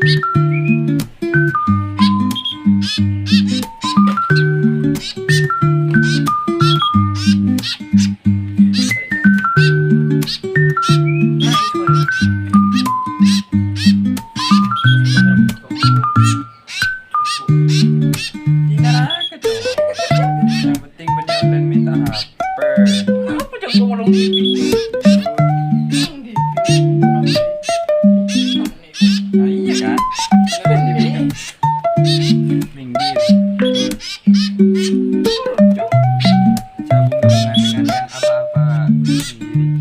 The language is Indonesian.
Yang penting benar dan minta HP. Apa jangan ngomong gitu? Nah, iya kan? Minggir. Cabut hubungan dengan yang apa-apa sendiri.